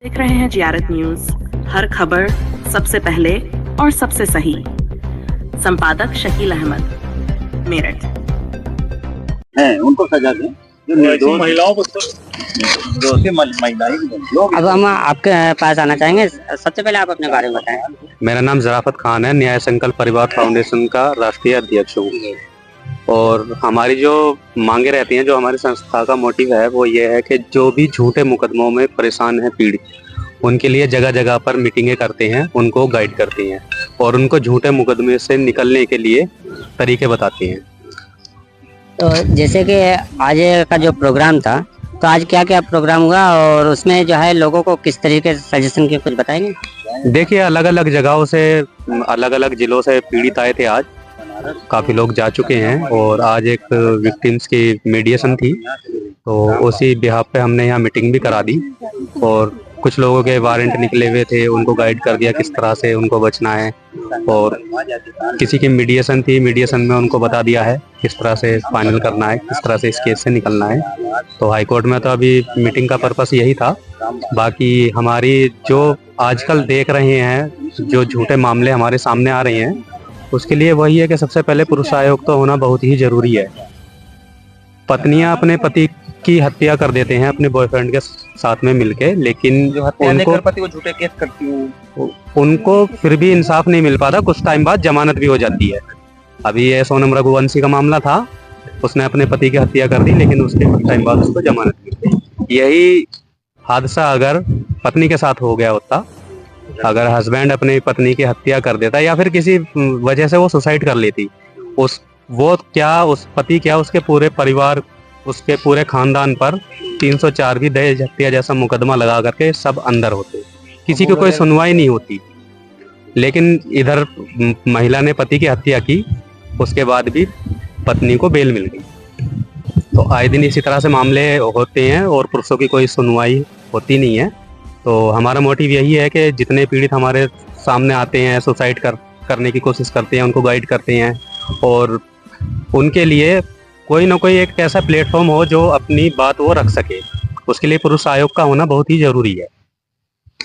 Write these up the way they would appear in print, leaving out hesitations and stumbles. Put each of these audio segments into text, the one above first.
देख रहे हैं जियारत न्यूज, हर खबर सबसे पहले और सबसे सही। संपादक शकील अहमद, मेरठ। हैं उनको सजा दें जो निर्दोष महिलाओं को दोषी महिलाएं भी हैं। अब हम आपके पास आना चाहेंगे। सबसे पहले आप अपने बारे में बताएं। मेरा नाम जराफत खान है, न्याय संकल्प परिवार फाउंडेशन का राष्ट्रीय अध्यक्ष हूँ। और हमारी जो मांगे रहती हैं, जो हमारी संस्था का मोटिव है वो ये है कि जो भी झूठे मुकदमों में परेशान हैं पीड़ित, उनके लिए जगह जगह पर मीटिंगें करते हैं, उनको गाइड करते हैं और उनको झूठे मुकदमे से निकलने के लिए तरीके बताते हैं। तो जैसे कि आज का जो प्रोग्राम था, तो आज क्या क्या प्रोग्राम हुआ और उसमें जो है लोगों को किस तरीके से सजेशन के कुछ बताएंगे? देखिए, अलग अलग जगहों से, अलग अलग जिलों से पीड़ित आए थे। आज काफी लोग जा चुके हैं और आज एक विक्टिम्स की मीडिएशन थी, तो उसी बिहाफ पे हमने यहाँ मीटिंग भी करा दी और कुछ लोगों के वारंट निकले हुए थे, उनको गाइड कर दिया किस तरह से उनको बचना है। और किसी की मीडिएशन थी, मीडिएशन में उनको बता दिया है किस तरह से फाइनल करना है, किस तरह से इस केस से निकलना है। तो हाई कोर्ट में तो अभी मीटिंग का पर्पस यही था। बाकी हमारी जो आजकल देख रहे हैं, जो झूठे मामले हमारे सामने आ रहे हैं, उसके लिए वही है कि सबसे पहले पुरुष आयोग तो होना बहुत ही जरूरी है। पत्नियां अपने पति की हत्या कर देते हैं अपने बॉयफ्रेंड के साथ में मिलके, लेकिन जो हत्या लेकर पति को झूठे केस करती हैं, उनको फिर भी इंसाफ नहीं मिल पाता। कुछ टाइम बाद जमानत भी हो जाती है। अभी ये सोनम रघुवंशी का मामला था, उसने अपने पति की हत्या कर दी, लेकिन उसके कुछ टाइम बाद उसको जमानत मिल गई। यही हादसा अगर पत्नी के साथ हो गया होता, अगर हस्बैंड अपनी पत्नी की हत्या कर देता या फिर किसी वजह से वो सुसाइड कर लेती, उस पति क्या उसके पूरे परिवार, उसके पूरे खानदान पर 304 भी दहेज हत्या जैसा मुकदमा लगा करके सब अंदर होते, किसी को कोई सुनवाई नहीं होती। लेकिन इधर महिला ने पति की हत्या की, उसके बाद भी पत्नी को बेल मिल गई। तो आए दिन इसी तरह से मामले होते हैं और पुरुषों की कोई सुनवाई होती नहीं है। तो हमारा मोटिव यही है कि जितने पीड़ित हमारे सामने आते हैं, सुसाइड करने की कोशिश करते हैं, उनको गाइड करते हैं और उनके लिए कोई ना कोई एक ऐसा प्लेटफॉर्म हो जो अपनी बात वो रख सके। उसके लिए पुरुष आयोग का होना बहुत ही जरूरी है।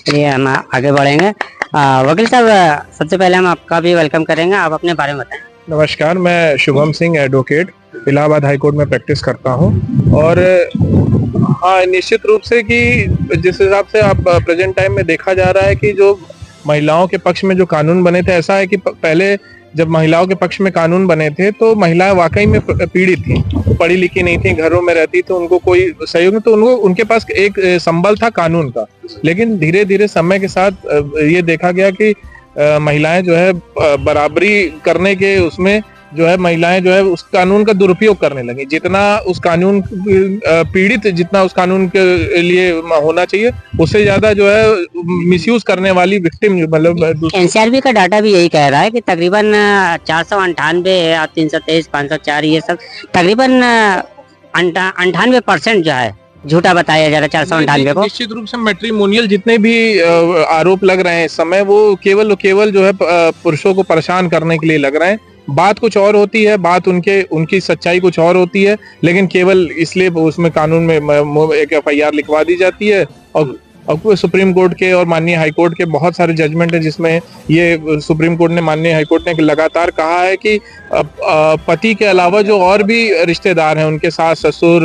चलिए हम आगे बढ़ेंगे। वकील साहब, सबसे पहले हम आपका भी वेलकम करेंगे। आप अपने बारे में बताएं। नमस्कार, मैं Shubham Singh, advocate, Allahabad high court में प्रैक्टिस करता हूं। और हाँ, निश्चित रूप से कि जिस हिसाब से आप प्रेजेंट टाइम में देखा जा रहा है कि जो महिलाओं के पक्ष में जो कानून बने थे, ऐसा है कि पहले जब महिलाओं के पक्ष में कानून बने थे तो महिलाएं वाकई में पीड़ित थी, पढ़ी लिखी नहीं थी, घरों में रहती, तो उनको कोई सहयोग नहीं, तो उनके पास एक संबल था कानून का। लेकिन धीरे धीरे समय के साथ ये देखा गया कि महिलाएं जो है बराबरी करने के उसमें जो है महिलाएं जो है उस कानून का दुरुपयोग करने लगी। जितना उस कानून पीड़ित जितना उस कानून के लिए होना चाहिए, उससे ज्यादा जो है मिसयूज करने वाली विक्टिम, मतलब एनसीआरबी का डाटा भी यही कह रहा है कि तकरीबन 498 या 323, 504 ये सब तकरीबन 98% जो है झूठा बताया जा रहा है। 498 को निश्चित रूप से मैट्रिमोनियल जितने भी आरोप लग रहे हैं इस समय, वो केवल जो है पुरुषों को परेशान करने के लिए लग रहे हैं। बात कुछ और होती है, बात उनकी सच्चाई कुछ और होती है, लेकिन केवल इसलिए उसमें कानून में एक एफआईआर लिखवा दी जाती है। और सुप्रीम कोर्ट के और माननीय हाई कोर्ट के बहुत सारे जजमेंट है, जिसमें ये सुप्रीम कोर्ट ने, माननीय हाई कोर्ट ने लगातार कहा है कि पति के अलावा जो और भी रिश्तेदार हैं, उनके सास ससुर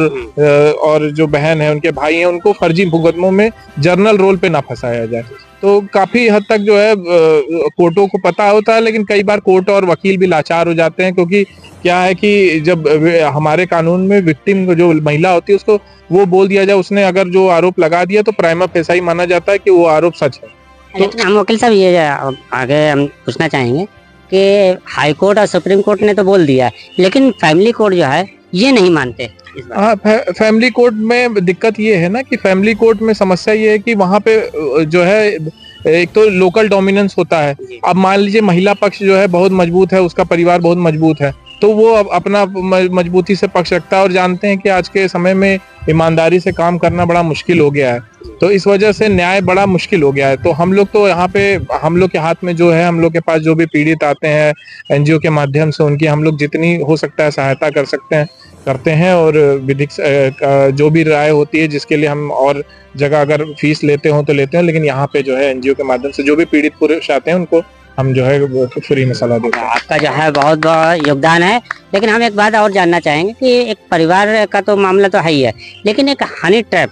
और जो बहन है, उनके भाई हैं, उनको फर्जी मुकदमों में जर्नल रोल पे ना फंसाया जाए। तो काफी हद तक जो है कोर्टों को पता होता है, लेकिन कई बार कोर्ट और वकील भी लाचार हो जाते हैं, क्योंकि क्या है कि जब हमारे कानून में विक्टिम जो महिला होती है, उसको वो बोल दिया जाए, उसने अगर जो आरोप लगा दिया तो प्राइमा फेसा ही माना जाता है कि वो आरोप सच है। लेकिन हम वकील साहब ये आगे हम पूछना चाहेंगे कि हाई कोर्ट और सुप्रीम कोर्ट ने तो बोल दिया है, लेकिन फैमिली कोर्ट जो है ये नहीं मानते। हाँ, फैमिली कोर्ट में दिक्कत ये है ना कि फैमिली कोर्ट में समस्या ये है कि वहाँ पे जो है एक तो लोकल डोमिनेंस होता है। अब मान लीजिए महिला पक्ष जो है बहुत मजबूत है, उसका परिवार बहुत मजबूत है, तो वो अपना मजबूती से पक्ष रखता है। और जानते हैं कि आज के समय में ईमानदारी से काम करना बड़ा मुश्किल हो गया है, तो इस वजह से न्याय बड़ा मुश्किल हो गया है। तो हम लोग तो यहाँ पे, हम लोग के हाथ में जो है, हम लोग के पास जो भी पीड़ित आते हैं एनजीओ के माध्यम से, उनकी हम लोग जितनी हो सकता है सहायता कर सकते हैं। करते हैं और विधिक जो भी राय होती है जिसके लिए हम और जगह अगर फीस लेते हो तो लेते हैं, लेकिन यहाँ पे जो है एनजीओ के माध्यम से जो भी पीड़ित पुरुष आते हैं उनको हम जो है वो फ्री में सलाह देते हैं। आपका जो है बहुत बड़ा योगदान है, लेकिन हम एक बात और जानना चाहेंगे कि एक परिवार का तो मामला तो है ही है, लेकिन एक हनी ट्रैप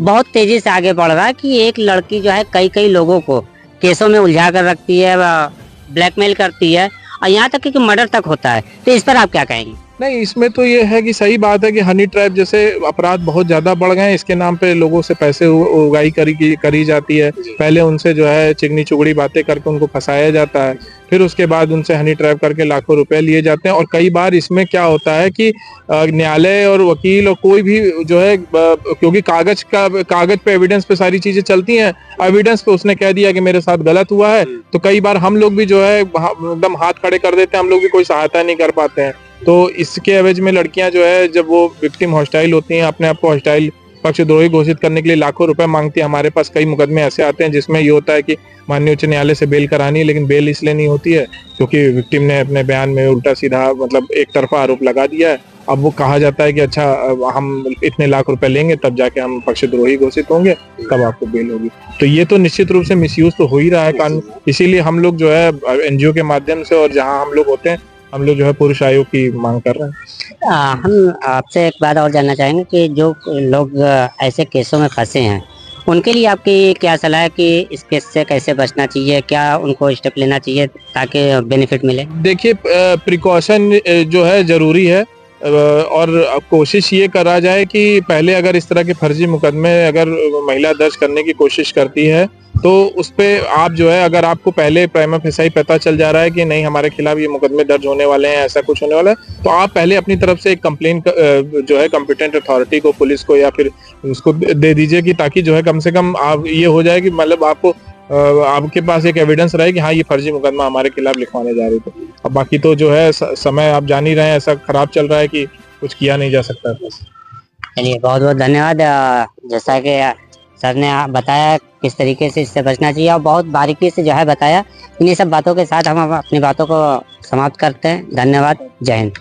बहुत तेजी से आगे बढ़ रहा है कि एक लड़की जो है कई कई लोगों को केसों में उलझा कर रखती है, ब्लैकमेल करती है और यहाँ तक कि मर्डर तक होता है। तो इस पर आप क्या कहेंगे? नहीं, इसमें तो ये है कि सही बात है कि हनी ट्रैप जैसे अपराध बहुत ज्यादा बढ़ गए हैं। इसके नाम पे लोगों से पैसे उगाही करी जाती है। पहले उनसे जो है चिगनी चुगड़ी बातें करके उनको फंसाया जाता है, फिर उसके बाद उनसे हनी ट्रैप करके लाखों रुपए लिए जाते हैं। और कई बार इसमें क्या होता है कि न्यायालय और वकील और कोई भी जो है, क्योंकि कागज पे एविडेंस पे सारी चीजें चलती हैं, एविडेंस पे उसने कह दिया कि मेरे साथ गलत हुआ है, तो कई बार हम लोग भी जो है एकदम हाथ खड़े कर देते हैं, हम लोग भी कोई सहायता नहीं कर पाते हैं। तो इसके एवज में लड़कियां जो है जब वो विक्टिम हॉस्टाइल होती हैं, अपने आप को हॉस्टाइल पक्षद्रोही घोषित करने के लिए लाखों रुपए मांगती है। हमारे पास कई मुकदमे ऐसे आते हैं जिसमें ये होता है कि माननीय उच्च न्यायालय से बेल करानी है, लेकिन बेल इसलिए नहीं होती है क्योंकि विक्टिम ने अपने बयान में उल्टा सीधा मतलब एक तरफा आरोप लगा दिया है। अब वो कहा जाता है कि अच्छा हम इतने लाख रुपए लेंगे तब जाके हम पक्षद्रोही घोषित होंगे, तब आपको बेल होगी। तो ये तो निश्चित रूप से मिसयूज तो हो ही रहा है कानून। इसीलिए हम लोग जो है एनजीओ के माध्यम से और जहाँ हम लोग होते हैं, हम लोग जो है पुरुष आयोग की मांग कर रहे हैं। हम आपसे एक बात और जानना चाहेंगे कि जो लोग ऐसे केसों में फंसे हैं उनके लिए आपकी क्या सलाह है कि इस केस से कैसे बचना चाहिए, क्या उनको स्टेप लेना चाहिए ताकि बेनिफिट मिले? देखिए, प्रिकॉशन जो है जरूरी है और कोशिश ये करा जाए कि पहले अगर इस तरह के फर्जी मुकदमे अगर महिला दर्ज करने की कोशिश करती है तो उस पे आप जो है, अगर आपको पहले प्राइमा फेसाई पता चल जा रहा है कि नहीं हमारे खिलाफ ये मुकदमे दर्ज होने वाले हैं, ऐसा कुछ होने वाला है, तो आप पहले अपनी तरफ से एक कंप्लेन जो है कॉम्पिटेंट अथॉरिटी को, पुलिस को या फिर उसको दे दीजिए कि ताकि जो है कम से कम आप ये हो जाए कि मतलब आपको आपके पास एक एविडेंस रहे कि हाँ ये फर्जी मुकदमा हमारे खिलाफ लिखवाने जा रहे थे। अब बाकी तो जो है समय आप जान ही रहे हैं, ऐसा खराब चल रहा है कि कुछ किया नहीं जा सकता। चलिए, बहुत बहुत धन्यवाद। जैसा कि सर ने बताया किस तरीके से इससे बचना चाहिए और बहुत बारीकी से जो है बताया, इन्हीं सब बातों के साथ हम अपनी बातों को समाप्त करते हैं। धन्यवाद। जय हिंद।